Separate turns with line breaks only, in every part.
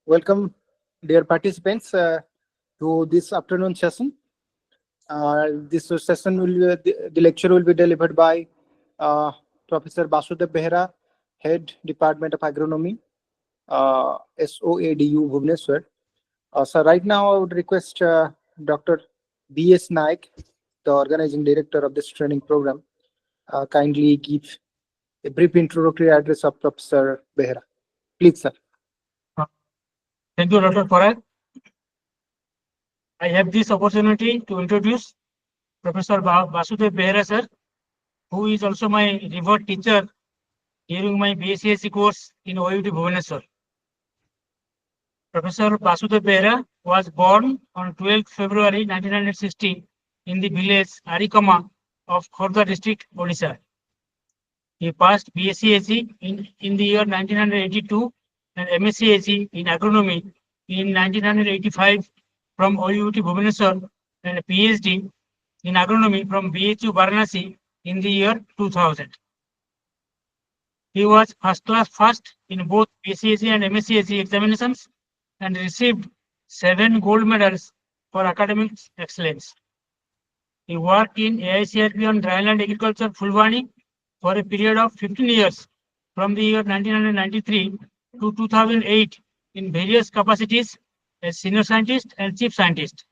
Welcome, dear participants, to this afternoon session. This session will be, the lecture will be delivered by Professor Basudev Behera, Head Department of Agronomy, SOADU Bhubaneswar. So right now I would request Dr. B.S. Naik, the organizing director of this training program, kindly give a brief introductory address of Professor Behera. Please, sir.
Thank you, Dr. Farag. I have this opportunity to introduce Professor Basudev Behera, sir, who is also my revered teacher during my BSc course in OUT Bhubaneswar. Professor Basudev Behera was born on 12th February 1960 in the village Arikama of Khordha district, Odisha. He passed BSc in the year 1982 and MSc in agronomy in 1985 from OUT Bhubaneswar and PhD in agronomy from BHU Varanasi in the year 2000. He was first class first in both BSc and MSc examinations and received 7 gold medals for academic excellence. He worked in AICRP on dryland agriculture Fulwani for a period of 15 years from the year 1993 to 2008 in various capacities as senior scientist and chief scientist.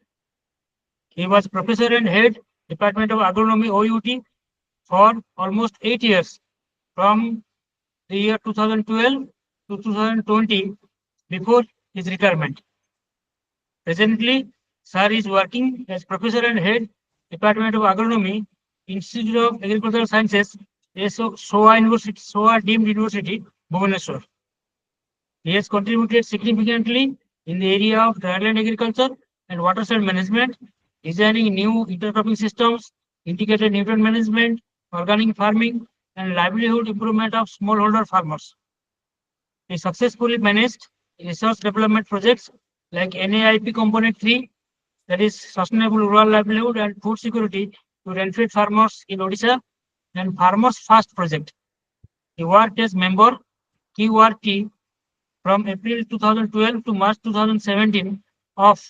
He was professor and head Department of Agronomy OUT for almost 8 years from the year 2012 to 2020 before his retirement. Presently, Sir is working as professor and head Department of Agronomy, Institute of Agricultural Sciences, SOA University, SOA deemed University, Bhubaneswar. He has contributed significantly in the area of dryland agriculture and watershed management, designing new intercropping systems, integrated nutrient management, organic farming, and livelihood improvement of smallholder farmers. He successfully managed research development projects like NAIP Component 3, that is Sustainable Rural Livelihood and Food Security to Rainfed farmers in Odisha, and Farmers First Project. He worked as member QRT from April 2012 to March 2017 of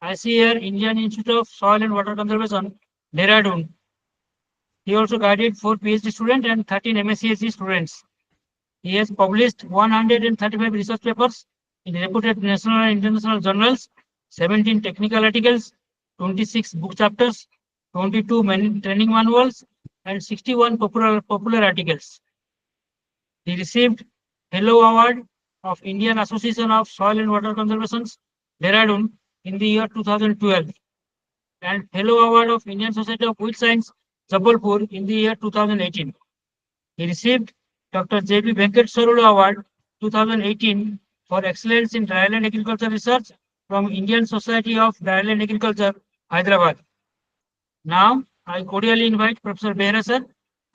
ICAR Indian Institute of Soil and Water Conservation, Dehradun. He also guided 4 PhD students and 13 MSc students. He has published 135 research papers in reputed national and international journals, 17 technical articles, 26 book chapters, 22 training manuals, and 61 popular articles. He received Fellow Award of Indian Association of Soil and Water Conservation, Dehradun, in the year 2012, and Fellow Award of Indian Society of Wheat Science, Jabalpur, in the year 2018. He received Dr. J.B. Venkat Sarula Award 2018 for excellence in dryland agriculture research from Indian Society of Dryland Agriculture, Hyderabad. Now, I cordially invite Professor Behera sir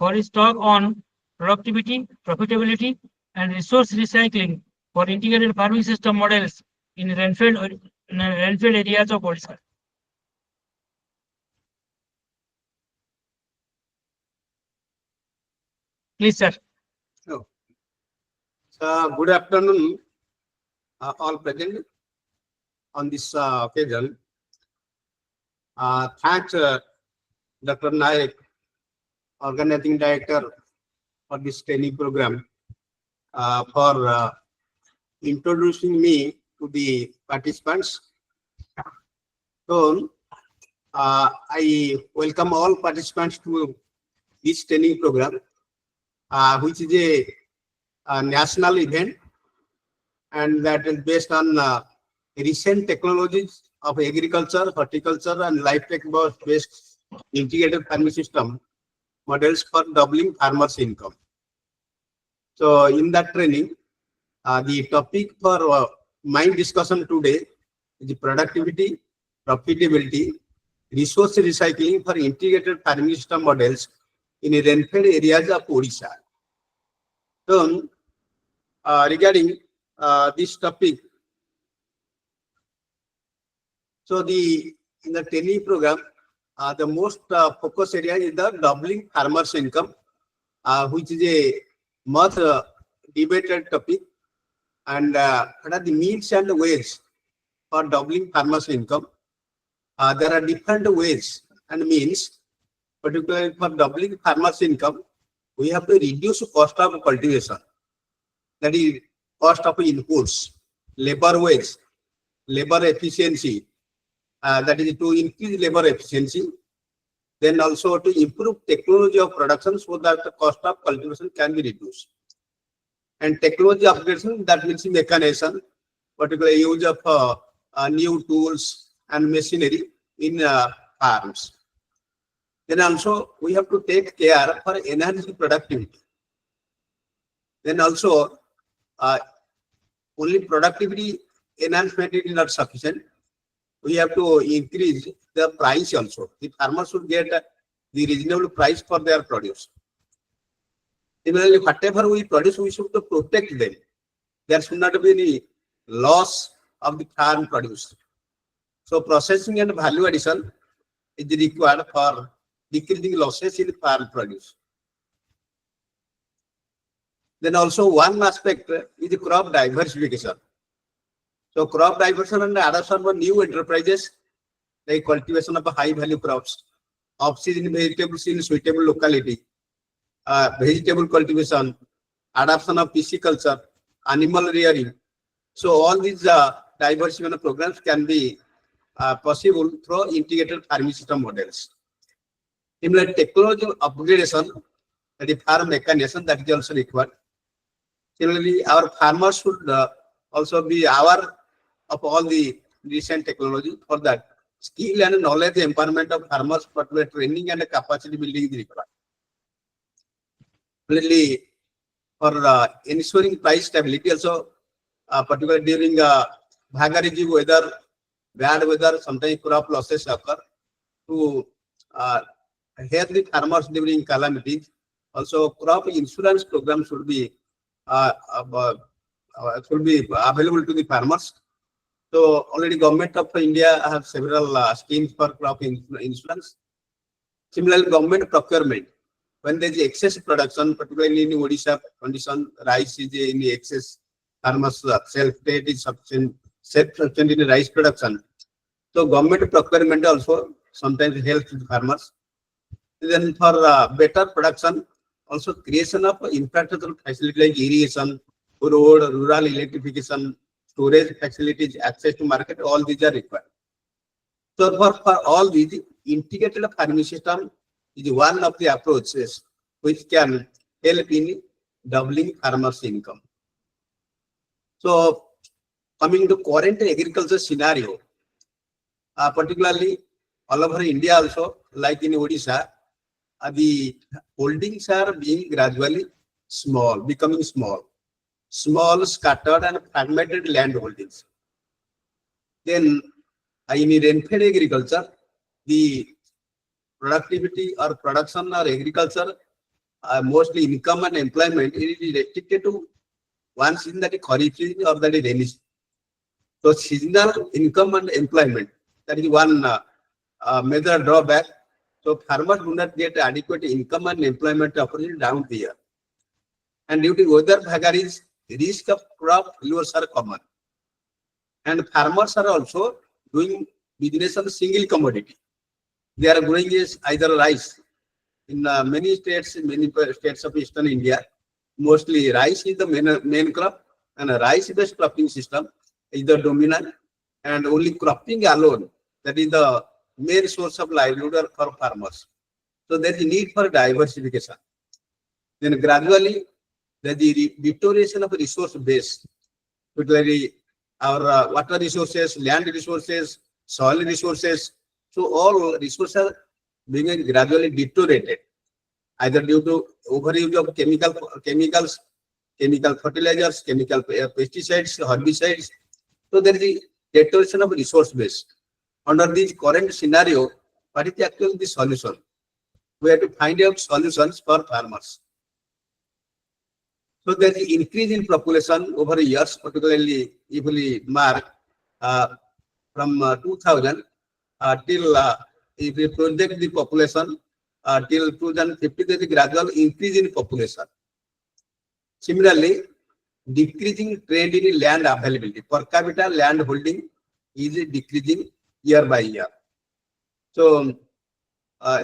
for his talk on productivity, profitability, and resource recycling for integrated farming system models in Rainfed areas of Odisha. Please, sir.
So, good afternoon, all present on this occasion. Thanks, Dr. Naik, organizing director for this training program, for introducing me to the participants. So, I welcome all participants to this training program, which is a national event, and that is based on recent technologies of agriculture, horticulture, and livestock based integrated farming system models for doubling farmers' income. So, in that training, the topic for my discussion today is productivity, profitability, resource recycling for integrated farming system models in rainfed areas of Odisha. So, regarding this topic, so in the training program, the most focus area is the doubling farmers' income, which is a much debated topic, And what are the means and ways for doubling farmers' income? There are different ways and means, particularly for doubling farmers' income. We have to reduce cost of cultivation, that is cost of inputs, labor wage, labor efficiency, that is to increase labor efficiency, then also to improve technology of production so that the cost of cultivation can be reduced. And technology upgradation, that means mechanization, particularly use of new tools and machinery in farms. Then also we have to take care for enhancing productivity. Then also only productivity enhancement is not sufficient. We have to increase the price also. The farmers should get the reasonable price for their produce. Similarly, whatever we produce, we should to protect them. There should not be any loss of the farm produce. So processing and value addition is required for decreasing losses in farm produce. Then also one aspect is the crop diversification. So crop diversification and adoption of new enterprises like cultivation of high value crops, off-season vegetables in suitable locality, vegetable cultivation, adoption of pisciculture, animal rearing. So all these diversification programs can be possible through integrated farming system models. Similar technology upgradation, that is farm mechanization, that is also required. Similarly, our farmers should also be aware of all the recent technology. For that, skill and knowledge empowerment of farmers, particular training and capacity building is required. Similarly, for ensuring price stability also, particularly during vagaries weather, bad weather, sometimes crop losses occur. To help the farmers during calamities, also crop insurance program should be available to the farmers. So already Government of India have several schemes for crop insurance. Similarly, government procurement, when there is excess production, particularly in Odisha condition, rice is in excess, farmers self-state is self-sufficient in rice production. So government procurement also sometimes helps the farmers. Then for better production, also creation of infrastructure facilities like irrigation, road, rural electrification, storage facilities, access to market, all these are required. So for all these, integrated farming system is one of the approaches which can help in doubling farmers' income. So coming to current agriculture scenario, particularly all over India also, like in Odisha, the holdings are being gradually small, becoming small, scattered and fragmented land holdings. Then in rainfed agriculture, the productivity or production or agriculture, mostly income and employment, it is restricted to one season, that is Kharif season or that is rainy season. So seasonal income and employment, that is one major drawback. So farmers do not get adequate income and employment opportunity down the year. And due to weather vagaries, risk of crop failures are common. And farmers are also doing business on single commodity. They are growing is either rice. In many states of Eastern India, mostly rice is the main crop, and a rice-based cropping system is the dominant, and only cropping alone, that is the main source of livelihood for farmers. So there is a need for diversification. Then gradually, the deterioration of resource base, particularly our water resources, land resources, soil resources. So all resources are being gradually deteriorated, either due to overuse of chemicals, chemical fertilizers, chemical pesticides, herbicides. So there is a deterioration of resource base. Under this current scenario, what is actually the solution? We have to find out solutions for farmers. So there is an increase in population over the years, particularly if we mark from 2000 till if we project the population till 2050, there is a gradual increase in population. Similarly, decreasing trend in land availability. Per capita land holding is decreasing year by year. So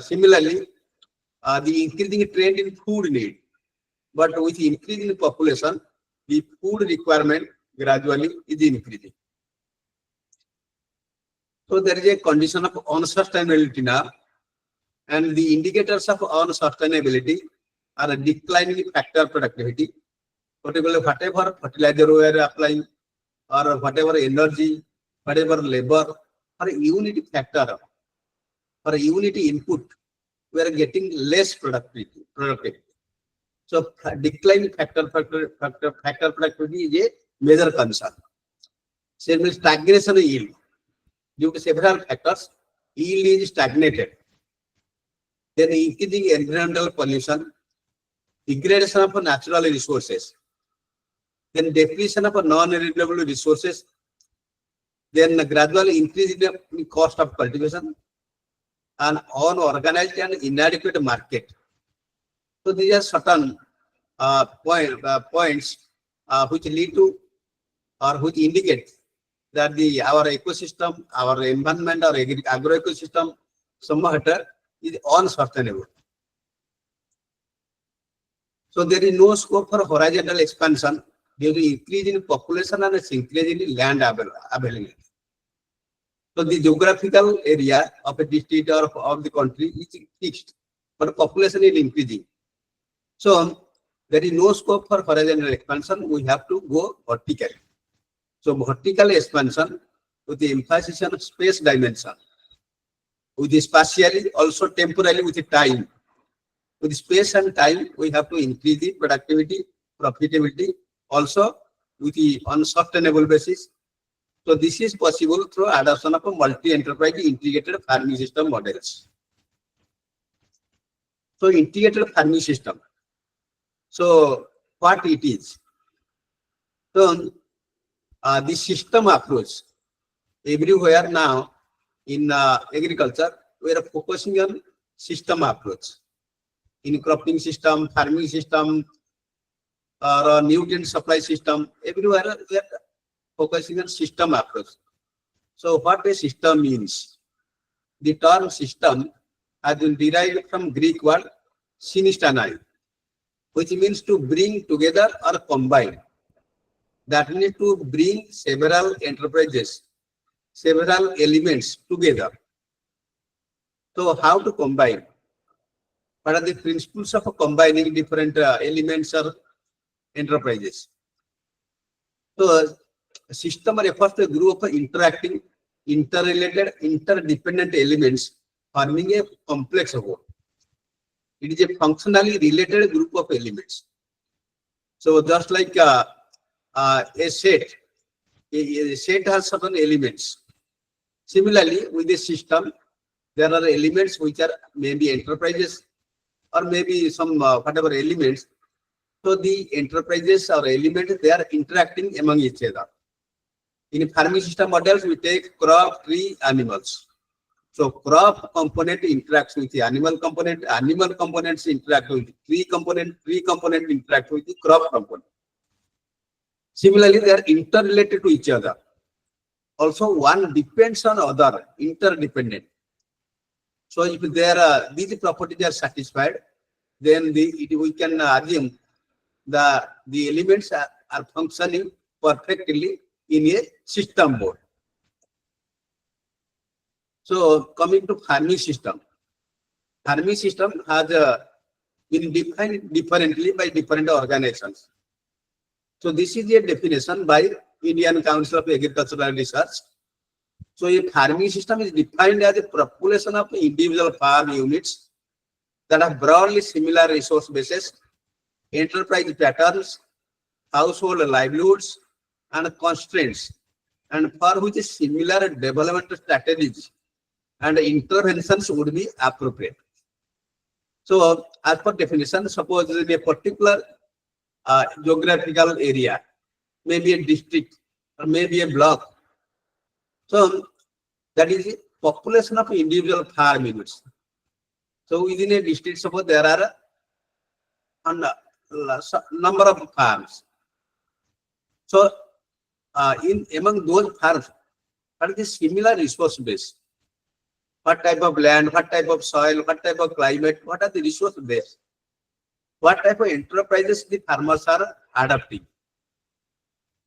similarly, the increasing trend in food need, but with increasing population, the food requirement gradually is increasing. So there is a condition of unsustainability now, and the indicators of unsustainability are a declining factor productivity, particularly whatever fertilizer we are applying, or whatever energy, whatever labor, or unit factor, or unit input, we are getting less productivity. So declining factor productivity is a major concern. So stagnation of yield. Due to several factors, yield is stagnated. Then increasing environmental pollution, degradation of natural resources, then depletion of non-renewable resources, then gradual increase in the cost of cultivation, and unorganized and inadequate market. So these are certain points which lead to or which indicate that our ecosystem, our environment, our agro ecosystem somewhat is unsustainable. So there is no scope for horizontal expansion due to increase in population and increase in land availability. So the geographical area of a district or of the country is fixed, but population is increasing. So there is no scope for horizontal expansion. We have to go vertical. So vertical expansion with the emphasis on space dimension, with the spatially, also temporally with the time. With space and time, we have to increase the productivity, profitability, also with the unsustainable basis. So this is possible through adoption of a multi-enterprise integrated farming system models. So integrated farming system. So what it is? So the system approach everywhere now in agriculture, we are focusing on system approach. In cropping system, farming system, or nutrient supply system, everywhere we are focusing on system approach. So what a system means? The term system has been derived from Greek word synestanai, which means to bring together or combine. That means to bring several enterprises, several elements together. So how to combine? What are the principles of combining different elements or enterprises? So a system refers to a group of interacting, interrelated, interdependent elements forming a complex whole. It is a functionally related group of elements. So just like a set has certain elements. Similarly, with a system, there are elements which are maybe enterprises or maybe some whatever elements. So the enterprises or elements, they are interacting among each other. In farming system models, we take crop, tree, animals. So crop component interacts with the animal component components interact with the tree component interact with the crop component. Similarly, they are interrelated to each other. Also, one depends on other, interdependent. So if these properties are satisfied, then we can assume the elements are functioning perfectly in a system mode. So coming to farming system has been defined differently by different organizations. So this is a definition by Indian Council of Agricultural Research. So a farming system is defined as a population of individual farm units that have broadly similar resource bases, enterprise patterns, household livelihoods, and constraints, and for which similar development strategies and interventions would be appropriate. So as per definition, suppose in a particular geographical area, maybe a district or maybe a block. So that is the population of individual farm units. So within a district, suppose there are a number of farms. So in among those farms, what is the similar resource base? What type of land, what type of soil, what type of climate, what are the resource base? What type of enterprises the farmers are adopting?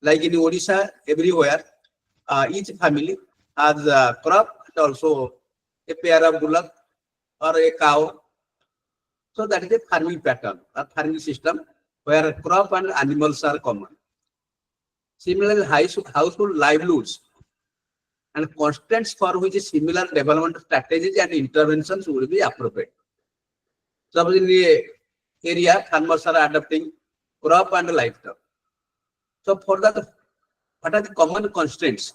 Like in Odisha, everywhere, each family has a crop and also a pair of bullock or a cow. So that is a farming pattern, a farming system where crop and animals are common. Similarly, household livelihoods and constraints for which similar development strategies and interventions will be appropriate. Suppose in the area, farmers are adopting crop and livestock. So for that, what are the common constraints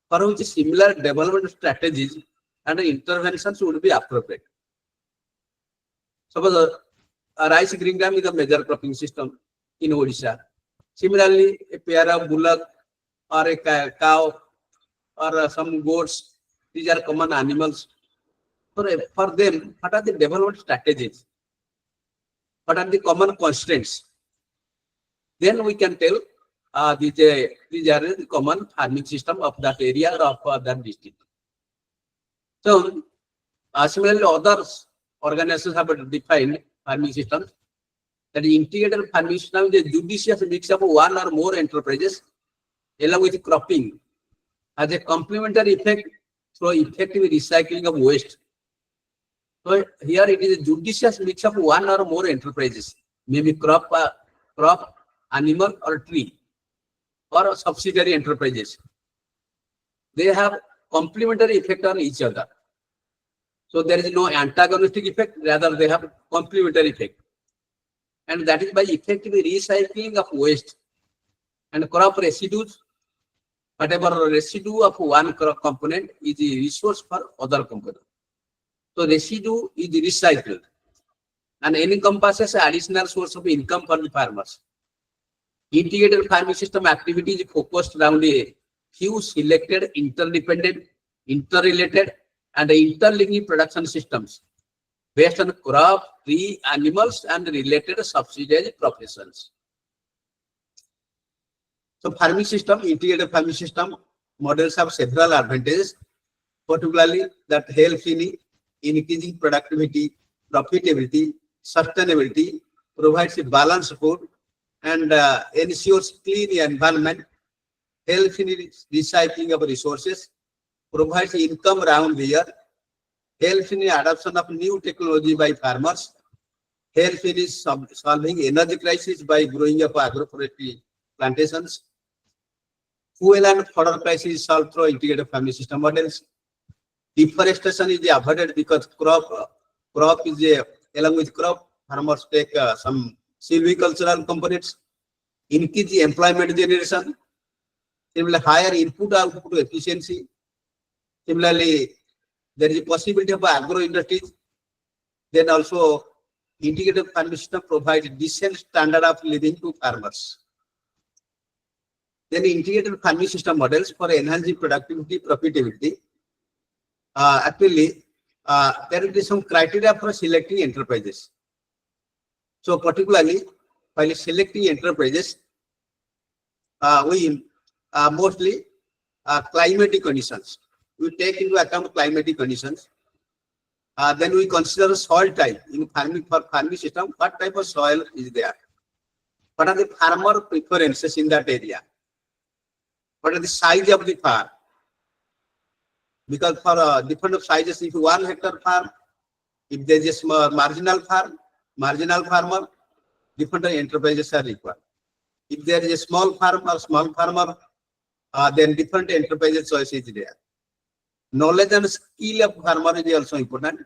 for which similar development strategies and interventions would be appropriate? Suppose rice green gram is a major cropping system in Odisha. Similarly, a pair of bullock or a cow or some goats, these are common animals. For them, what are the development strategies? What are the common constraints? Then we can tell these are the common farming system of that area or of that district. So, similarly, other organizations have defined farming systems. That integrated farming system is a judicious mix of one or more enterprises along with cropping has a complementary effect through effective recycling of waste. So here it is a judicious mix of one or more enterprises, maybe crop, animal or tree or subsidiary enterprises. They have complementary effect on each other. So there is no antagonistic effect, rather they have complementary effect. And that is by effective recycling of waste and crop residues. Whatever residue of one crop component is a resource for other component. So residue is recycled and encompasses additional source of income for the farmers. Integrated farming system activity is focused around a few selected interdependent, interrelated, and interlinking production systems based on crop, tree, animals, and related subsidiary professions. So farming system, integrated farming system models have several advantages, particularly that helps in increasing productivity, profitability, sustainability, provides a balanced food, and ensures clean environment, helps in recycling of resources, provides income around the year, helps in the adoption of new technology by farmers, helps in solving energy crisis by growing up agroforestry plantations, fuel and fodder crisis solved through integrated farming system models. Deforestation is avoided because crop is along with crop, farmers take some silvicultural components, increase the employment generation, similarly higher input output efficiency. Similarly, there is a possibility of agro industries. Then also integrated farming system provides decent standard of living to farmers. Then integrated farming system models for enhancing productivity, profitability. Actually, there will be some criteria for selecting enterprises. So particularly, while selecting enterprises, we mostly climatic conditions. We take into account climatic conditions. Then we consider soil type in farming. For farming system, what type of soil is there? What are the farmer preferences in that area? What are the size of the farm? Because for different sizes, if 1 hectare farm, if there is a small marginal farmer, different enterprises are required. If there is a small farm or small farmer, then different enterprises choice is there. Knowledge and skill of farmer is also important.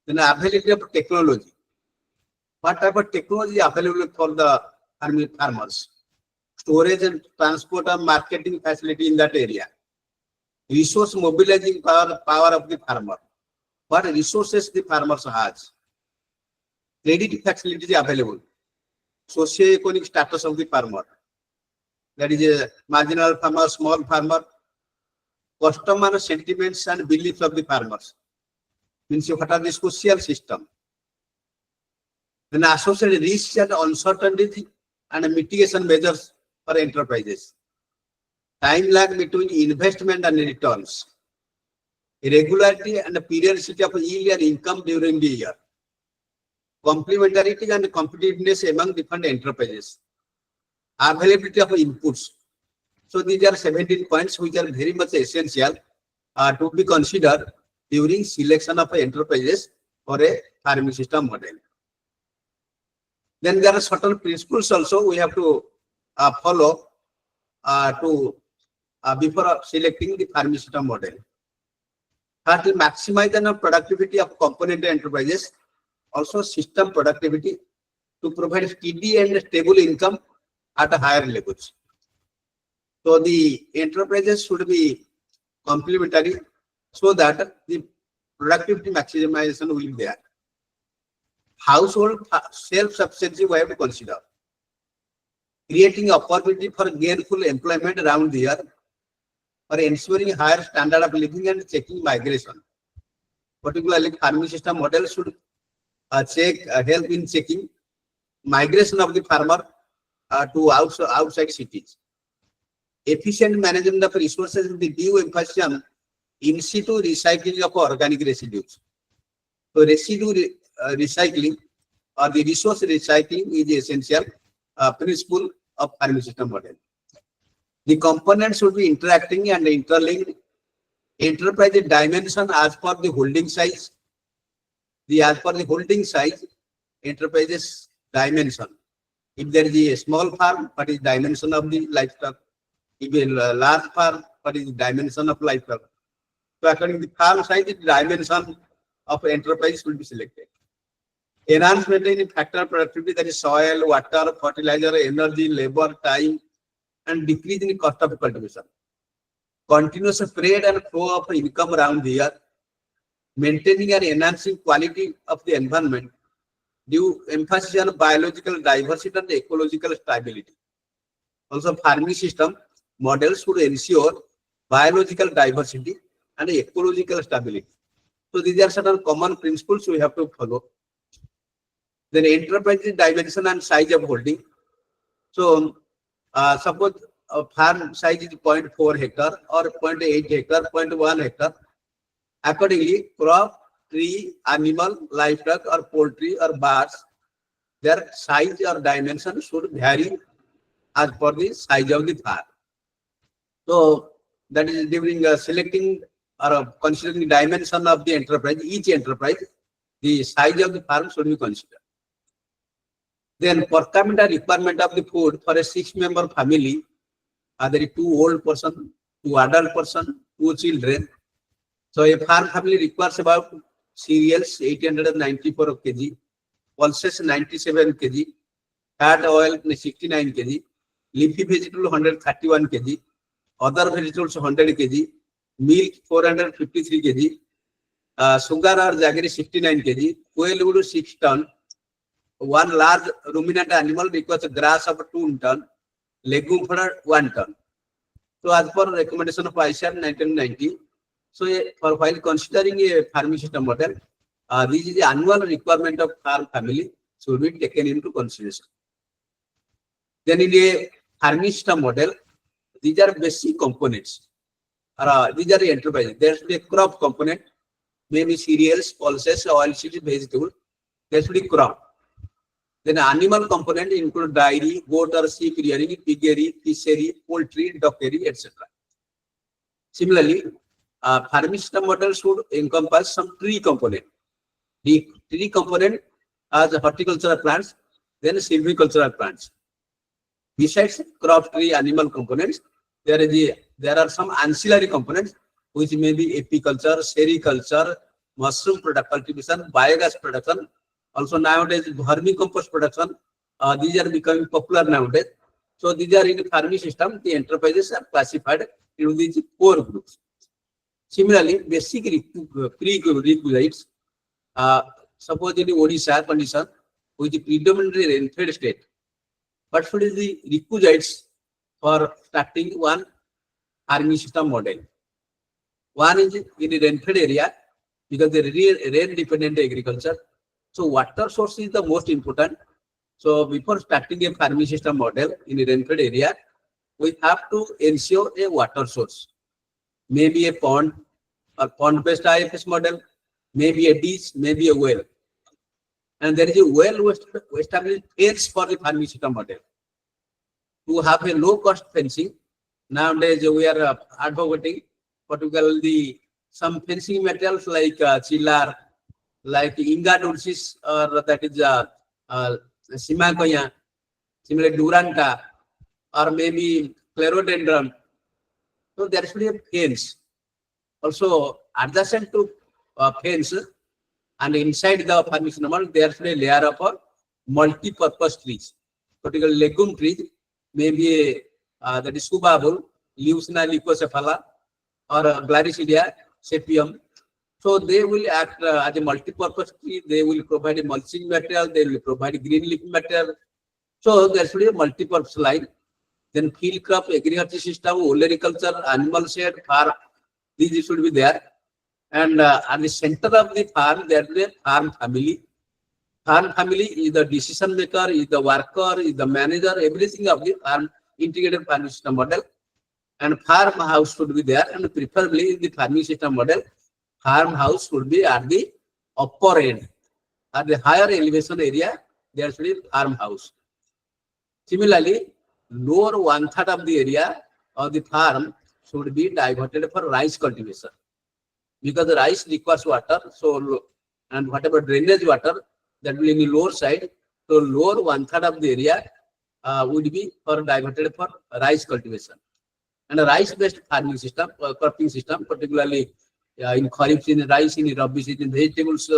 Then availability of technology. What type of technology is available for the farmers? Storage and transport and marketing facility in that area. Resource mobilizing power of the farmer. What resources the farmers has? Credit facilities available. Socio-economic status of the farmer. That is a marginal farmer, small farmer. Customer sentiments and beliefs of the farmers. Means what are the social system. Then associated risks and uncertainty and mitigation measures for enterprises. Time lag between investment and returns. Regularity and periodicity of yield and income during the year. Complementarity and competitiveness among different enterprises. Availability of inputs. So these are 17 points which are very much essential to be considered during selection of enterprises for a farming system model. Then there are certain principles also we have to follow before selecting the farming system model. First, to maximize the productivity of component enterprises, also system productivity to provide steady and stable income at a higher levels. So the enterprises should be complementary so that the productivity maximization will be there. Household self-sufficiency we have to consider. Creating opportunity for gainful employment around the year, for ensuring higher standard of living and checking migration. Particularly, farming system model should help in checking migration of the farmer to outside cities. Efficient management of resources with the due emphasis on in situ recycling of organic residues. So residue recycling or the resource recycling is the essential principle of farming system model. The components should be interacting and interlinked. Enterprise dimension as per the holding size. As per the holding size, enterprises dimension. If there is a small farm, what is dimension of the livestock? If a large farm, what is the dimension of livestock? So according to the farm size, the dimension of enterprise will be selected. Enhancement in factor productivity, that is soil, water, fertilizer, energy, labor, time, and decrease in cost of cultivation. Continuous spread and flow of income around the year. Maintaining and enhancing quality of the environment. Due emphasis on biological diversity and ecological stability. Also, farming system models should ensure biological diversity and ecological stability. So these are certain common principles we have to follow. Then enterprise dimension and size of holding. So suppose a farm size is 0.4 hectare or 0.8 hectare, 0.1 hectare. Accordingly, crop, tree, animal, livestock or poultry or birds, their size or dimension should vary as per the size of the farm. So that is during selecting or considering the dimension of the enterprise, each enterprise, the size of the farm should be considered. Then per capita requirement of the food for a 6-member family, there is 2 old person, 2 adult person, 2 children. So a farm family requires about cereals 894 kg, pulses 97 kg, fat oil 69 kg, leafy vegetable 131 kg, other vegetables 100 kg, milk 453 kg, sugar or jaggery 69 kg, fuel wood 6 ton, 1 large ruminant animal requires grass of 2 ton, legume fodder 1 ton. So as per recommendation of ICAR 1990, so for while considering a farming system model, this is the annual requirement of farm family should be taken into consideration. Then in a farming system model, these are basic components. These are the enterprises. There should be a crop component, maybe cereals, pulses, oilseeds, vegetables. There should be crop. Then animal component include dairy, goat or sheep rearing, piggery, fishery, poultry, duckery, etc. Similarly, farming system model should encompass some tree component. The tree component as horticultural plants, then silvicultural plants. Besides crop tree animal components, there are some ancillary components which may be apiculture, sericulture, mushroom product cultivation, biogas production. Also nowadays vermicompost production. These are becoming popular nowadays. So these are in the farming system. The enterprises are classified into these 4 groups. Similarly, basic prerequisites. Suppose in the Odisha condition, which is predominantly rainfed state, what should be the requisites for starting one farming system model? One is in the rainfed area because the rain dependent agriculture. So water source is the most important. So before starting a farming system model in the rainfed area, we have to ensure a water source, maybe a pond or pond-based IFS model, maybe a ditch, maybe a well. And there is a well-established fence for the farming system model. To have a low-cost fencing, nowadays we are advocating particularly some fencing materials like chillar, like Inga dulcis, or that is Simacoya, similarly Duranta, or maybe Clerodendron. So there should be a fence. Also, adjacent to fence and inside the farming system, there should be a layer of multi-purpose trees, particularly legume trees, maybe that is Subabul, Leucina leucocephala, or Glaricidia, Sepium. So they will act as a multi-purpose tree. They will provide a mulching material. They will provide green leaf material. So there should be a multi-purpose line. Then field crop, agriculture system, olericulture, animal shed, farm. These should be there. And at the center of the farm, there is a farm family. Farm family is the decision maker, is the worker, is the manager, everything of the farm integrated farming system model. And farmhouse should be there, and preferably in the farming system model, farmhouse should be at the upper end. At the higher elevation area, there should be farmhouse. Similarly, lower 1/3 of the area of the farm should be diverted for rice cultivation. Because the rice requires water, so and whatever drainage water that will be in the lower side, so lower 1/3 of the area would be for diverted for rice cultivation. And a rice-based farming system, cropping system, particularly in Kharif season, rice, in Rabi season, vegetables,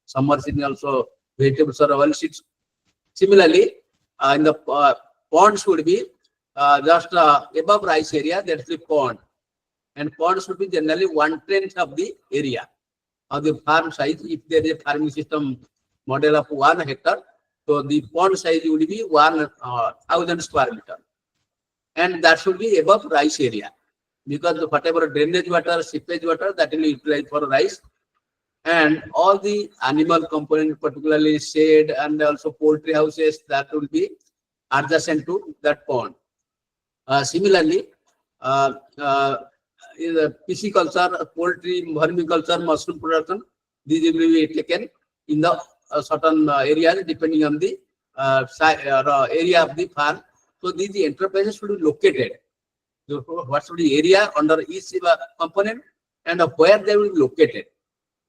summer season also vegetables or oil seeds. Similarly, in the ponds would be just above rice area, that's the pond. And pond should be generally 1/10 of the area of the farm size. If there is a farming system model of 1 hectare, so the pond size would be 1,000 square meter. And that should be above rice area, because whatever drainage water, seepage water, that will be utilized for rice. And all the animal component, particularly shade and also poultry houses, that will be adjacent to that pond. Similarly, in the pisciculture, poultry, vermiculture, mushroom production, these will be taken in the certain areas depending on the area of the farm. So these enterprises should be located. So what should be area under each component and where they will be located.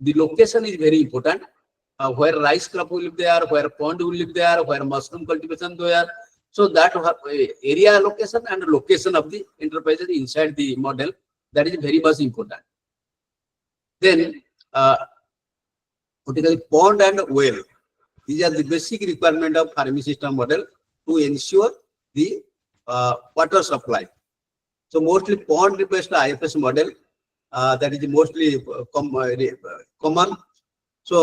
The location is very important. Where rice crop will live there, where pond will live there, where mushroom cultivation there. So that area allocation and location of the enterprises inside the model, that is very much important. Then, particularly pond and well. These are the basic requirement of farming system model to ensure the water supply. So mostly pond-based IFS model, that is mostly common. So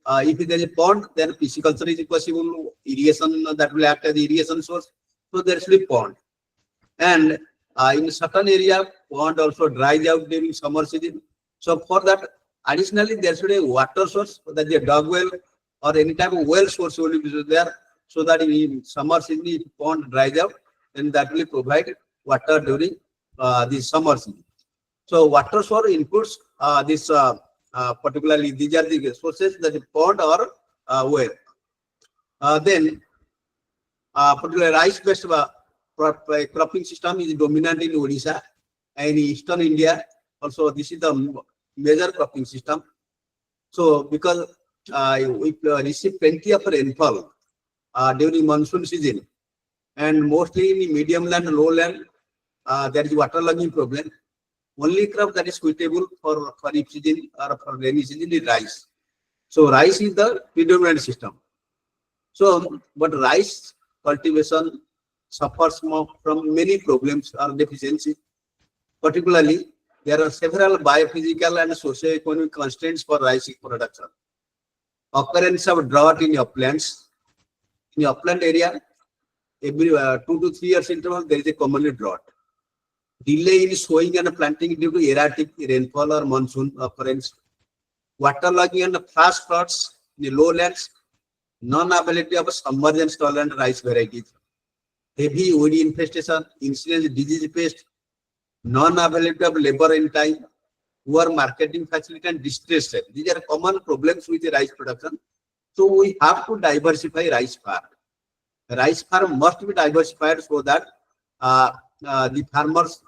if there is a pond, then pisciculture is possible, irrigation that will act as irrigation source. So there should be pond. And in certain area, pond also dries out during summer season. So for that, additionally, there should be a water source, that is a dog well or any type of well source will be there, so that in summer season, if pond dries out, then that will provide water during the summer season. So water source includes this particularly, these are the sources, that is pond or well. Then particularly rice-based cropping system is dominant in Odisha and Eastern India. Also, this is the major cropping system. So because we receive plenty of rainfall during monsoon season, and mostly in the medium land, low land, there is waterlogging problem. Only crop that is suitable for Kharif season or for rainy season is rice. So rice is the predominant system. So, but rice cultivation suffers from many problems or deficiencies. Particularly, there are several biophysical and socio-economic constraints for rice production. Occurrence of drought in uplands. In upland area, every 2 to 3 years interval, there is a commonly drought. Delay in sowing and planting due to erratic rainfall or monsoon occurrence. Waterlogging and flash floods in the lowlands. Non-ability of submergence tolerant rice varieties. heavy weed infestation, incidence disease pest, non-availability of labor in time, poor marketing facility, and distress sale. These are common problems with the rice production. So we have to diversify rice farm. Rice farm must be diversified so that the farmers'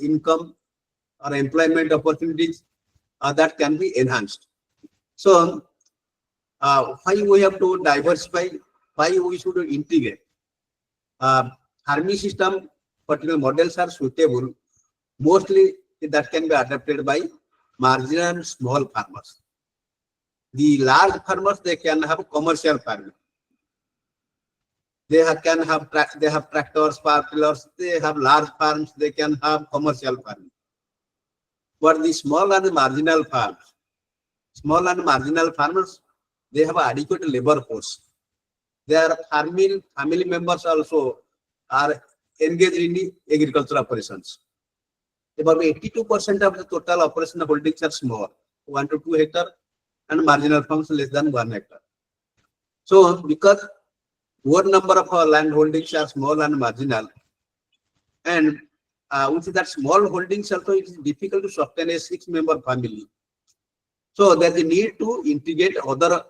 income or employment opportunities that can be enhanced. So why we have to diversify? Why we should integrate? Farming system particular models are suitable. Mostly that can be adapted by marginal small farmers. The large farmers, they can have commercial farming. They can have tractors, power tillers. They have large farms. They can have commercial farming. But the small and marginal farmers, they have adequate labor force. Their family members also are engaged in the agricultural operations. About 82% of the total operation holdings are small, 1 to 2 hectare, and marginal farms less than 1 hectare. So, because more number of land holdings are small and marginal, and with that small holdings also, it is difficult to sustain a 6-member family. So, there is a need to integrate other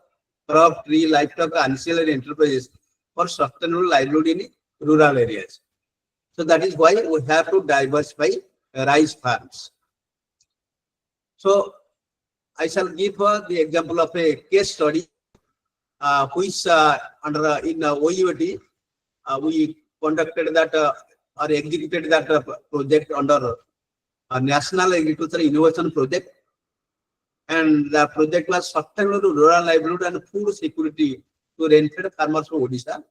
crop, tree, livestock, ancillary enterprises for sustainable livelihood in rural areas. So, that is why we have to diversify rice farms. So, I shall give the example of a case study which under in OUT we conducted that or executed that project under a National Agricultural Innovation Project, and the project was sustainable rural livelihood and food security to Rainfed farmers of Odisha.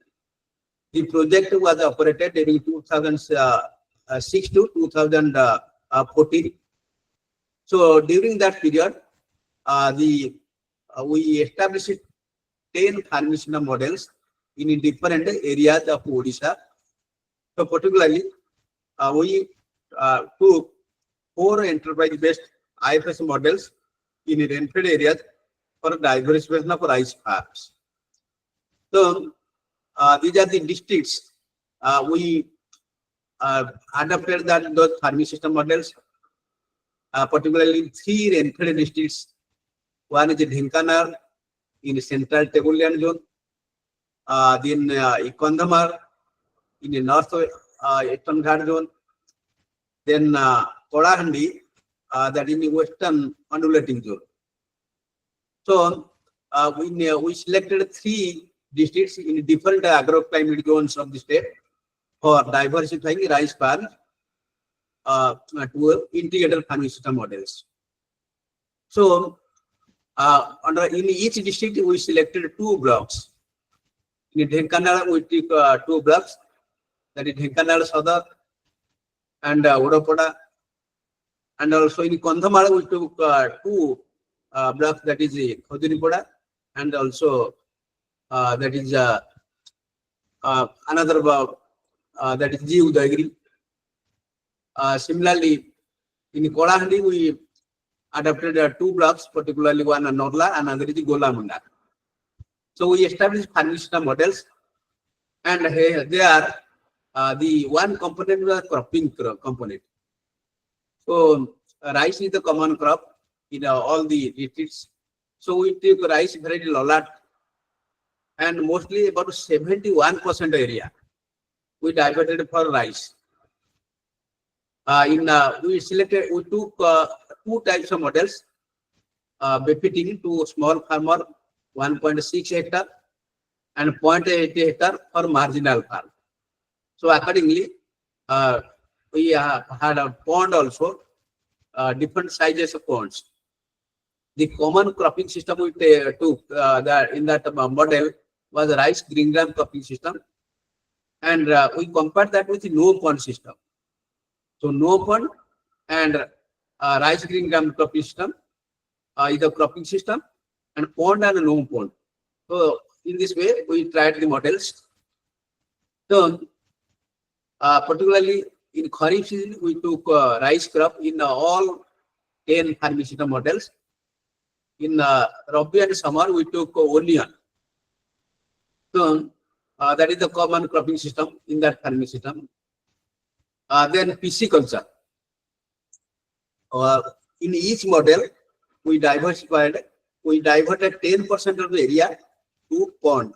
The project was operated during 2006 to 2014. So during that period, we established 10 farming system models in different areas of Odisha. So particularly, we took 4 enterprise-based IFS models in Rainfed areas for diversification of rice farms. So these are the districts we adopted those farming system models, particularly 3 Rainfed districts. One is Dhenkanal in central Tableland zone, then Kandhamar in the north eastern Ghat zone, then Kodahandi that in the western undulating zone. So we selected 3 districts in different agroclimate zones of the state for diversifying rice farms to integrated farming system models. So in each district we selected 2 blocks. In Dhenkanal we took 2 blocks, that is Dhenkanal Sadar and Odapada, and also in Kandhamar we took 2 blocks, that is Khojuripada and also that is another that is G Udagiri. Similarly, in Kodahandi we adopted 2 blocks, particularly one Norla and another is Golamunda. So we established farming system models, and they are the one component was cropping component. So rice is the common crop in all the districts. So we took rice variety Lolat, and mostly about 71% area we diverted for rice. We took 2 types of models, befitting to small farmer 1.6 hectare and 0.8 hectare for marginal farm. So accordingly, we had a pond also, different sizes of ponds. The common cropping system we took in that model was a rice green gram cropping system, and we compared that with the no pond system. So no pond and rice green gram cropping system is a cropping system, and pond and no pond. So in this way we tried the models. So particularly in Kharif season we took rice crop in all 10 farming system models. In Rabi and summer we took onion. So That is the common cropping system in that farming system. Then pisciculture. In each model, we diverted 10% of the area to pond.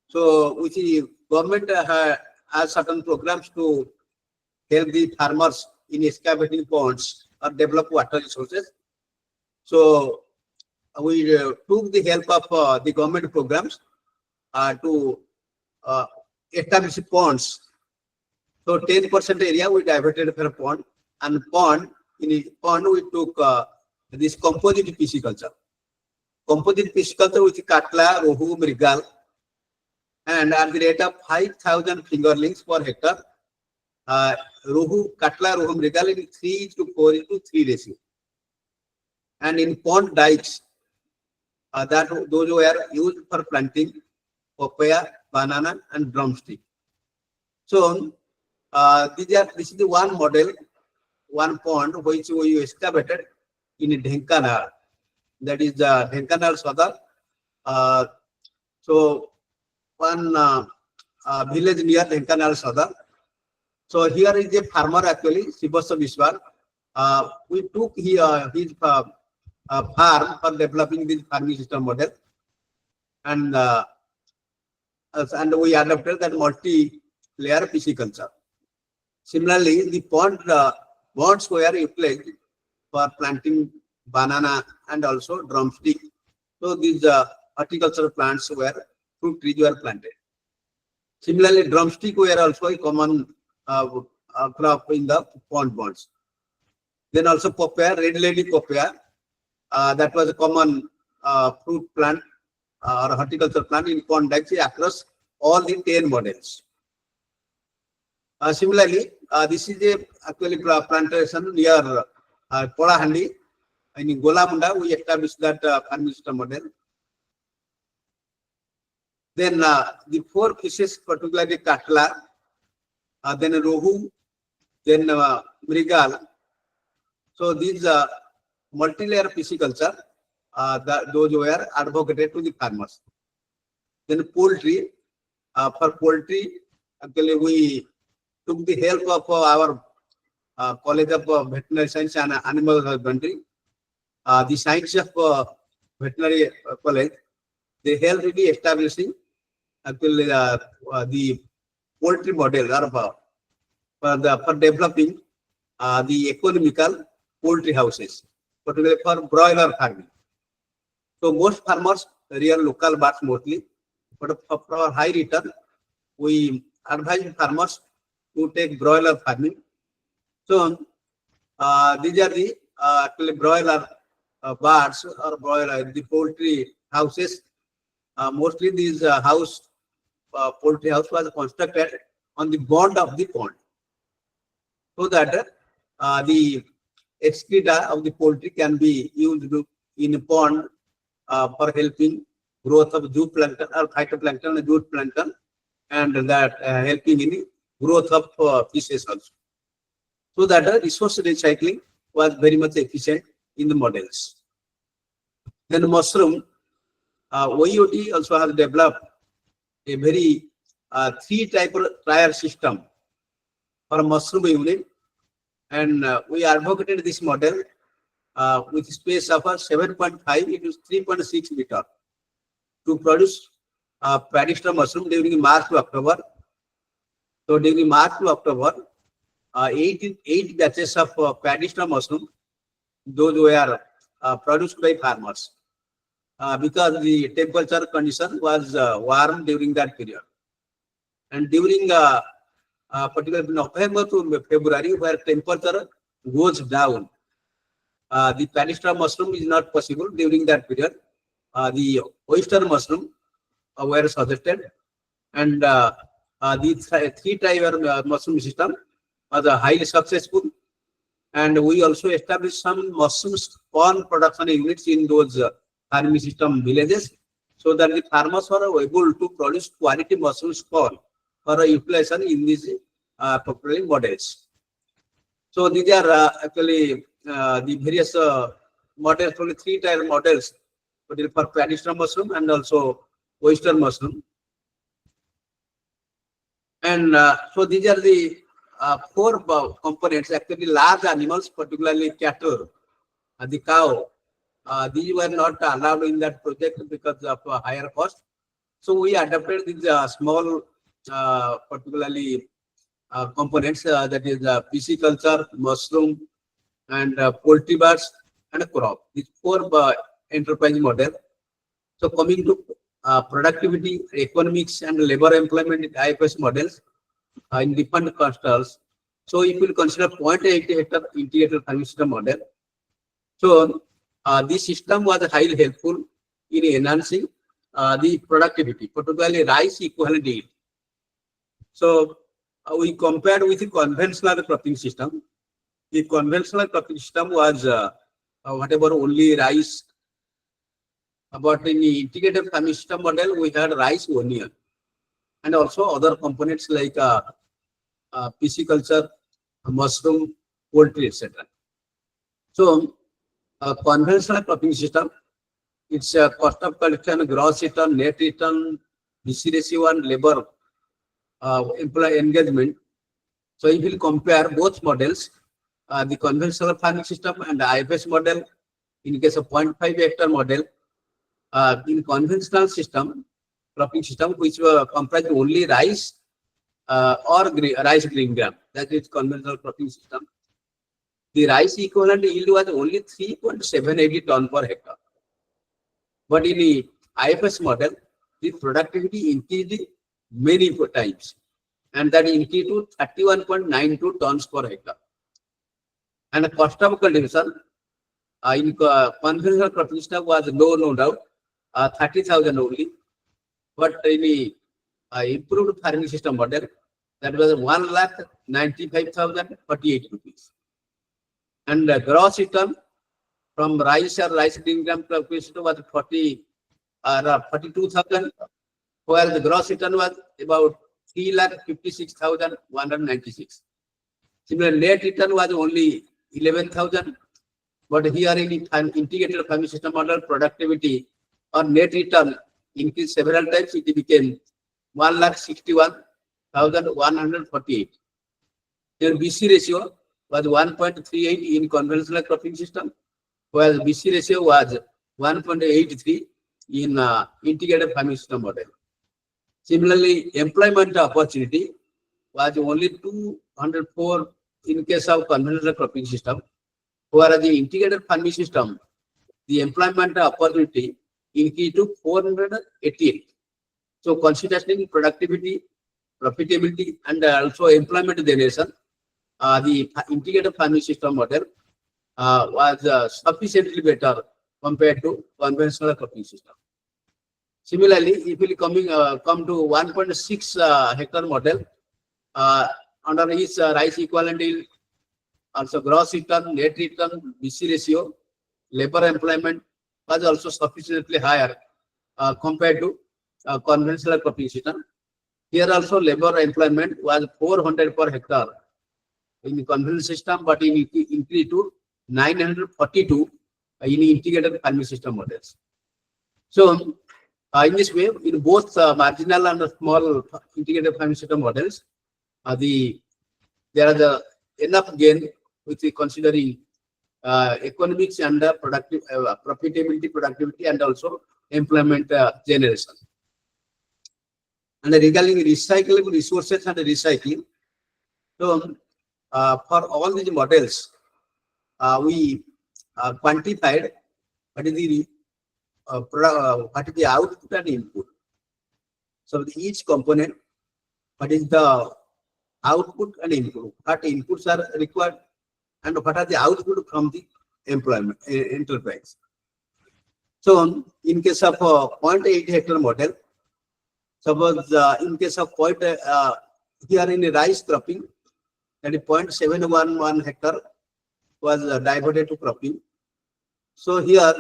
So, which is government has certain programs to help the farmers in excavating ponds or develop water resources. So, we took the help of the government programs to establish ponds. So 10% area we diverted for pond, and in a pond we took this composite pisciculture. Composite pisciculture with katla, rohu, mrigal, and at the rate of 5,000 fingerlings per hectare. Katla, rohu, mrigal in 3:4:3 ratio. And in pond dikes, those were used for planting papaya, banana, and drumstick. So this is the one model, one pond which we excavated in Dhenkanal. That is the Dhenkanal Sadar. So one village near Dhenkanal Sadar. So here is a farmer actually, Sibasa Biswar. We took here his farm for developing this farming system model, and we adopted that multi-layer pisciculture. Similarly, the ponds were utilized for planting banana and also drumstick. So these horticultural plants fruit trees were planted. Similarly, drumstick were also a common crop in the ponds. Then also papaya, red lady papaya, that was a common fruit plant or horticultural plant in pond dikes across all the 10 models. Similarly, this is actually plantation near Polahandi. In Golamunda, we established that farming system model. Then the 4 fishes, particularly katla, then rohu, then mrigal. So these multi-layer pisciculture, those were advocated to the farmers. Then poultry, for poultry, actually we took the help of our College of Veterinary Science and Animal Husbandry, the Science of Veterinary College. They helped in establishing actually the poultry model for developing the economical poultry houses, particularly for broiler farming. So most farmers rear local birds mostly, but for high return, we advise farmers to take broiler farming. So these are the actually broiler birds or the poultry houses. Mostly these poultry house was constructed on the bond of the pond, so that the excreta of the poultry can be used in a pond for helping growth of zooplankton or phytoplankton and zooplankton, and that helping in growth of fishes also. So that resource recycling was very much efficient in the models. Then mushroom, OEOT also has developed a very 3-tier system for mushroom unit, and we advocated this model with space of 7.5 into 3.6 meter to produce paddy mushroom during March to October. So during March to October, 8 batches of paddy mushroom, those were produced by farmers because the temperature condition was warm during that period. And during particularly November to February, where temperature goes down, the paddy mushroom is not possible during that period. The oyster mushroom were suggested, and the 3-tier mushroom system was highly successful. And we also established some mushroom spawn production units in those farming system villages, so that the farmers were able to produce quality mushroom spawn for utilization in these popular models. So these are actually the various models, only 3-tier models, but for paddy mushroom and also oyster mushroom. And so these are the four components. Actually, large animals, particularly cattle, the cow, these were not allowed in that project because of higher cost. So we adopted these small, particularly components, that is pisciculture, mushroom, and poultry birds and crop. These four enterprise model. So coming to productivity, economics, and labor employment in IFS models in different clusters. So if you consider 0.8 hectare integrated farming system model, so this system was highly helpful in enhancing the productivity, particularly rice equivalent yield. So we compared with the conventional cropping system. The conventional cropping system was whatever only rice. But in the integrated farming system model, we had rice, onion, and also other components like pisciculture, mushroom, poultry, etc. So conventional cropping system, it's a cost of production, gross return, net return, BC ratio, and labor employee engagement. So if you compare both models, the conventional farming system and the IFS model, in case of 0.5 hectare model, in conventional system, cropping system, which were comprised only rice or rice green gram, that is conventional cropping system, the rice equivalent yield was only 3.780 ton per hectare. But in the IFS model, the productivity increased many times, and that increased to 31.92 tons per hectare. And the cost of cultivation in conventional cropping system was low, no doubt, 30,000 only. But in the improved farming system model, that was 1,95,048 rupees. And the gross return from rice or rice green gram cultivation was 42,000, while the gross return was about 3,56,196. Similarly, net return was only 11,000. But here in an integrated farming system model, productivity or net return increased several times. It became 1,61,148. Their BC ratio was 1.38 in conventional cropping system, while BC ratio was 1.83 in integrated farming system model. Similarly, employment opportunity was only 204 in case of conventional cropping system, whereas the integrated farming system, the employment opportunity increased to 488. So considering productivity, profitability, and also employment generation, the integrated farming system model was sufficiently better compared to conventional cropping system. Similarly, if we come to 1.6 hectare model, under his rice equivalent yield, also gross return, net return, BC ratio, labor employment was also sufficiently higher compared to conventional cropping system. Here also labor employment was 400 per hectare in the conventional system, but in increased to 942 in integrated farming system models. So in this way, in both marginal and small integrated farming system models, there are enough gain with the considering economics and profitability, productivity, and also employment generation. And regarding recyclable resources and recycling, so for all these models, we quantified what is the output and input. So each component, what is the output and input, what inputs are required, and what are the output from the employment enterprise. So in case of 0.8 hectare model, suppose in case of here in the rice cropping, that is 0.711 hectare was diverted to cropping. So here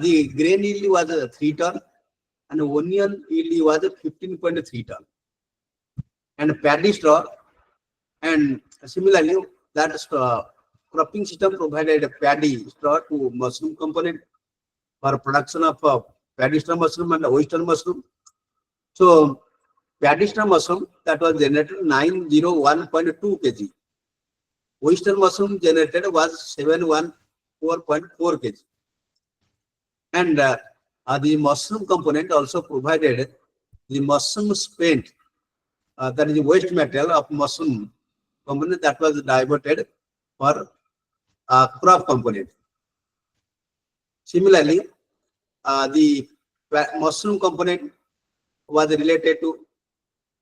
the grain yield was 3 ton and onion yield was 15.3 ton. And paddy straw, and similarly that cropping system provided paddy straw to mushroom component for production of paddy straw mushroom and oyster mushroom. So Traditional mushroom that was generated 901.2 kg. Oyster mushroom generated was 714.4 kg. And the mushroom component also provided the mushroom spent, that is the waste material of mushroom component that was diverted for crop component. Similarly, the mushroom component was related to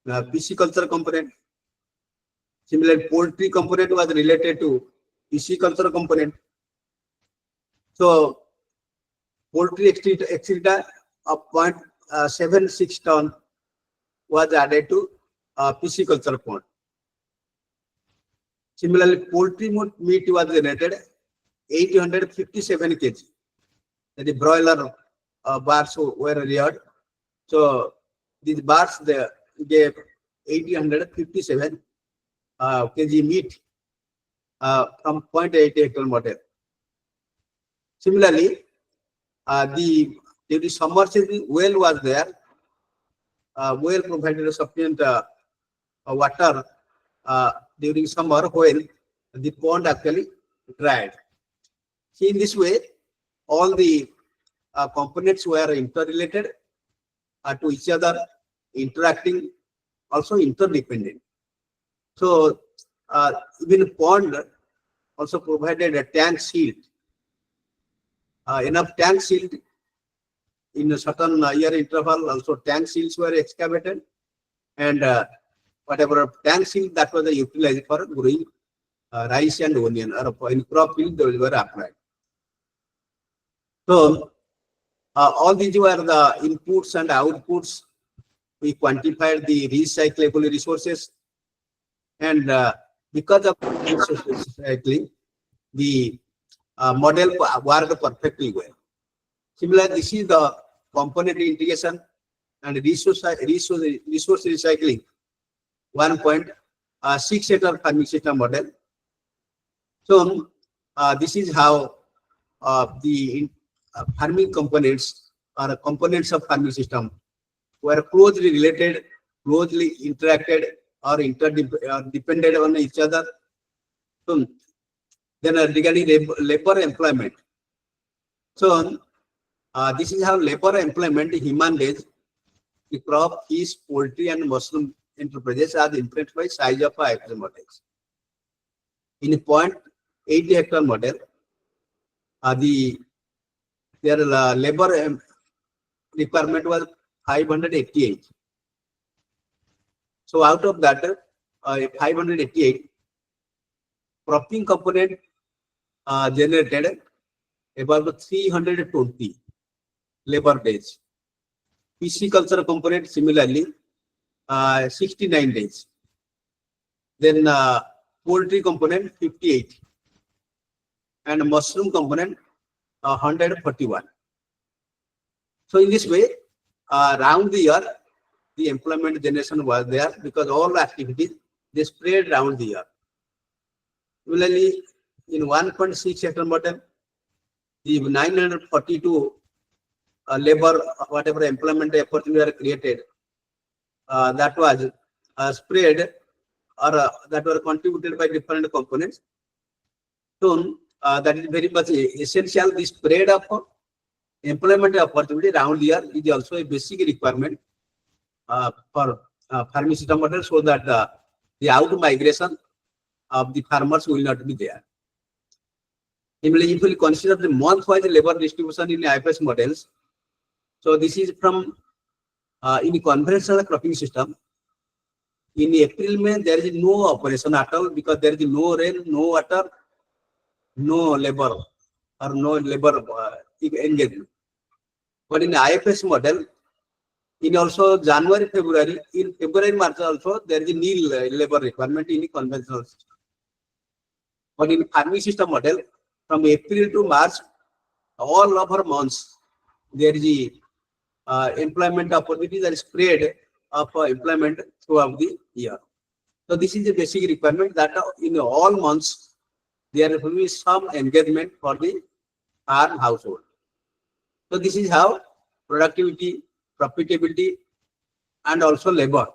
pisciculture component. Similarly, poultry component was related to pisciculture component. So, poultry excreta of 0.76 ton was added to pisciculture pond. Similarly, poultry meat was generated 857 kg. The broiler bars were reared. So these bars they gave 857 kg meat from 0.8 hectare model. Similarly, the submersible well was there. Well provided sufficient water during summer when the pond actually dried. See, in this way, all the components were interrelated to each other, interacting, also interdependent. So, even pond also provided a tank shield. Enough tank shield in a certain year interval, also tank shields were excavated, and whatever tank shield that was utilized for growing rice and onion, or in crop field, those were applied. So, all these were the inputs and outputs. We quantified the recyclable resources, and because of resource recycling, the model worked perfectly well. Similarly, this is the component integration and resource recycling 1.6 hectare farming system model. So this is how the farming components or components of farming system were closely related, closely interacted, or depended on each other. So then regarding labor employment. So this is how labor employment, human days, the crop, fish, poultry, and mushroom enterprises are influenced by size of hectare models. In a 0.8 hectare model, their labor requirement was 588. So out of that, 588, cropping component generated about 320 labor days. Pisciculture component similarly 69 days. Then poultry component 58, and mushroom component 141. So in this way, around the year, the employment generation was there because all activities they spread around the year. Similarly, in 1.6 hectare model, the 942 labor, whatever employment opportunity are created, that was spread or that were contributed by different components. So that is very much essential. The spread of employment opportunity around the year is also a basic requirement for farming system model, so that the out migration of the farmers will not be there. Similarly, if we consider the month-wise labor distribution in IFS models, so this is from in conventional cropping system. In April, May, there is no operation at all because there is no rain, no water, no labor or no labor engagement. But in IFS model, in also January, February, in February, March also, there is a nil labor requirement in conventional system. But in farming system model, from April to March, all over months, there is a employment opportunities are spread of employment throughout the year. So this is the basic requirement that in all months, there will be some engagement for the farm household. So this is how productivity, profitability, and also labor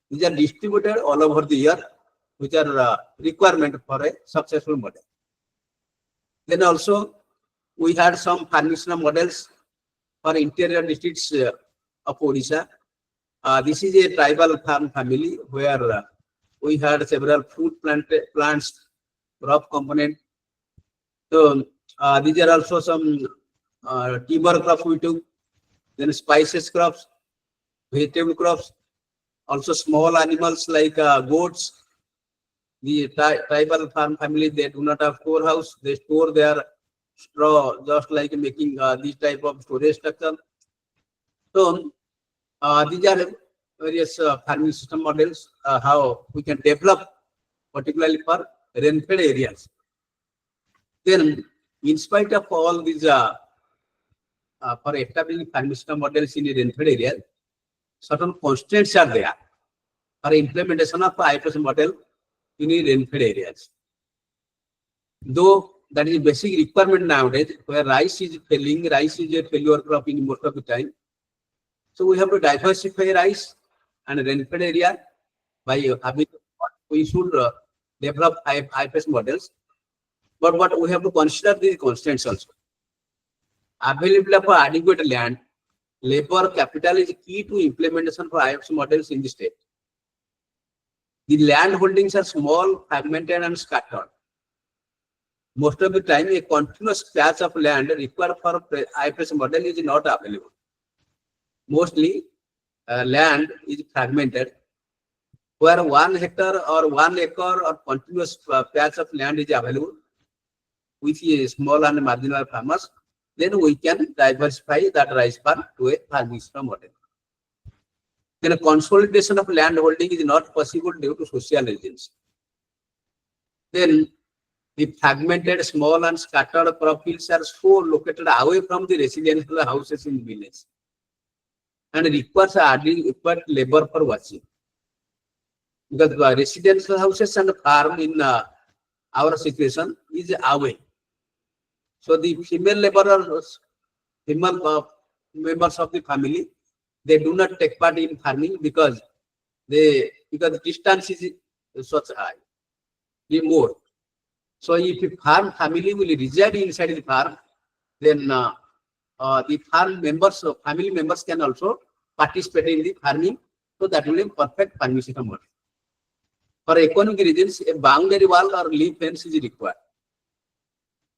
These are distributed all over the year, which are requirement for a successful model. Then also we had some farming system models for interior districts of Odisha. This is a tribal farm family where we had several fruit plants, crop component. So these are also some timber crops we took, then spices crops, vegetable crops, also small animals like goats. The tribal farm family, they do not have storehouse. They store their straw, just like making this type of storage structure. So these are various farming system models, how we can develop, particularly for rainfed areas. Then, in spite of all these, for establishing farming system models in rainfed areas, certain constraints are there for implementation of IFS model in rainfed areas. Though that is basic requirement nowadays, where rice is failing, rice is a failure crop in most of the time. So we have to diversify rice and rainfed area by having, we should develop IFS models. But what we have to consider the constraints also. Availability of adequate land, labor, capital is key to implementation for IFS models in the state. The land holdings are small, fragmented, and scattered. Most of the time, a continuous patch of land required for IFS model is not available. Mostly, land is fragmented, where 1 hectare or 1 acre or continuous patch of land is available, which is small and marginal farmers. Then we can diversify that rice farm to a farming system model. Then a consolidation of land holding is not possible due to social reasons. Then the fragmented, small and scattered crop fields are so located away from the residential houses in village and requires adequate labor for watching. Because residential houses and farm in our situation is away. So the female laborers, female members of the family, they do not take part in farming because the distance is such high, remote. So if a farm family will reside inside the farm, then the farm members, family members can also participate in the farming. So that will be perfect farming system model. For economic reasons, a boundary wall or leaf fence is required.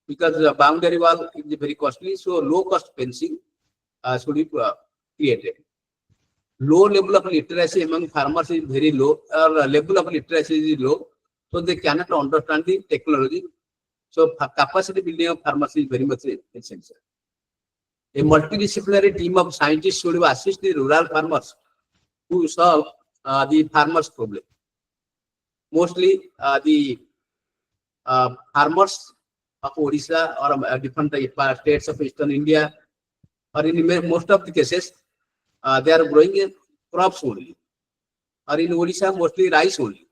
Because the boundary wall is very costly, so low cost fencing should be created. Low level of literacy among farmers is very low, or level of literacy is low, so they cannot understand the technology. So capacity building of farmers is very much essential. A multidisciplinary team of scientists should assist the rural farmers to solve the farmers' problem. Mostly the farmers of Odisha or different states of Eastern India, or in most of the cases, they are growing crops only. Or in Odisha, mostly rice only.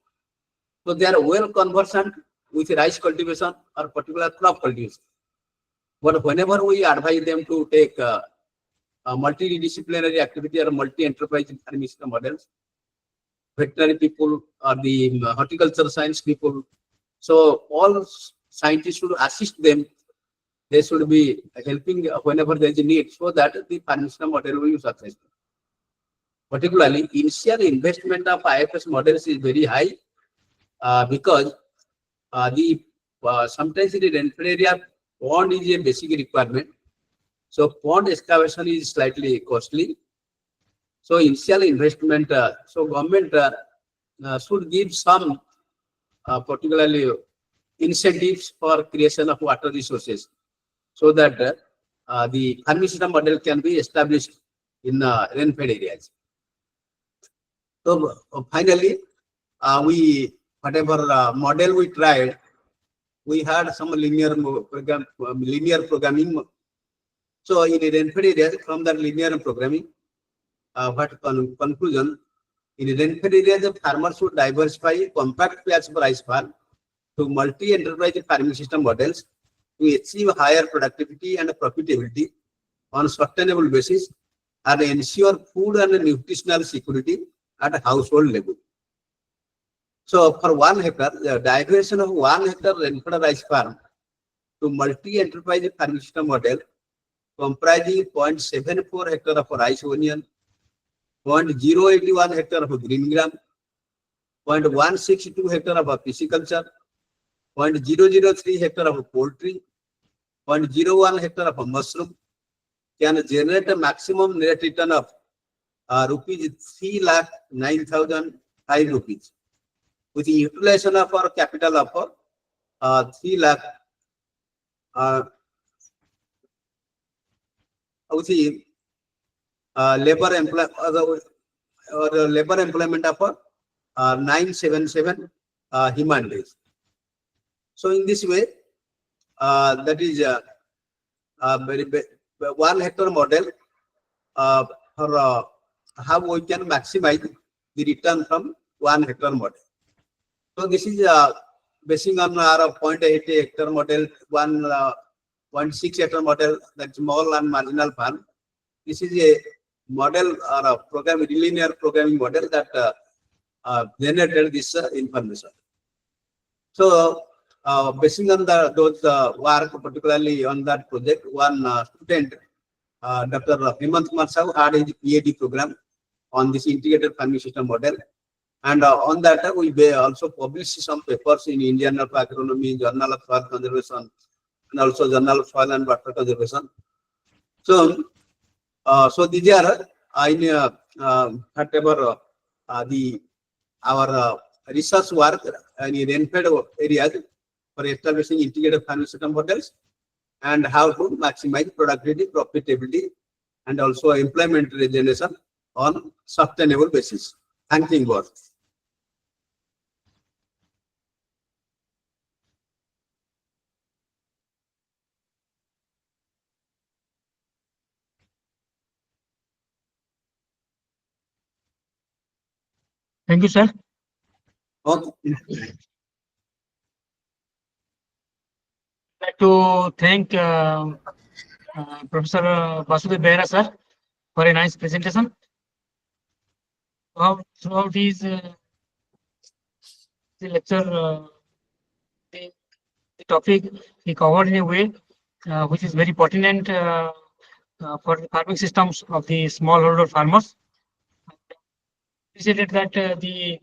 So they are well conversant with rice cultivation or particular crop cultivation. But whenever we advise them to take a multidisciplinary activity or multi-enterprise farming system models, veterinary people or the horticulture science people, so all scientists should assist them. They should be helping whenever there is a need, so that the farming system model will be successful. Particularly, initial investment of IFS models is very high because sometimes in the rainfed area, pond is a basic requirement. So pond excavation is slightly costly. So initial investment, so government should give some particularly incentives for creation of water resources, so that the farming system model can be established in rainfed areas. So finally, whatever model we tried, we had some linear programming. So in rainfed areas, from that linear programming, conclusion, in rainfed areas, the farmers should diversify compact patch rice farm to multi-enterprise farming system models to achieve higher productivity and profitability on a sustainable basis and ensure food and nutritional security at a household level. So for 1 hectare, the diagram of 1 hectare rainfed rice farm to multi-enterprise farming system model comprising 0.74 hectare of rice onion, 0.081 hectare of green gram, 0.162 hectare of pisciculture, 0.003 hectare of poultry, 0.01 hectare of mushroom can generate a maximum net return of rupees 3,09,005 rupees with the utilization of our capital of 3 lakh with the labor employment of 977 human days. So in this way, that is very 1 hectare model for how we can maximize the return from 1 hectare model. So this is basing on our 0.8 hectare model, 0.6 hectare model, that small and marginal farm. This is a model or a program, linear programming model that generated this information. So basing on those work, particularly on that project, one student, Dr. Hemant Kumar Sahu, had his PhD program on this integrated farming system model. And on that, we also published some papers in Indian Journal of Agronomy, Journal of Soil Conservation, and also Journal of Soil and Water Conservation. So, so these are in whatever our research work in Rainfed areas for establishing integrated farming system models and how to maximize productivity, profitability, and also employment generation on sustainable basis. Thank you, both.
Thank you, sir.
Okay.
I'd like to thank Professor Vasudev Behra, sir, for a nice presentation. Throughout his the lecture, the topic he covered in a way which is very pertinent for the farming systems of the smallholder farmers. Appreciated that the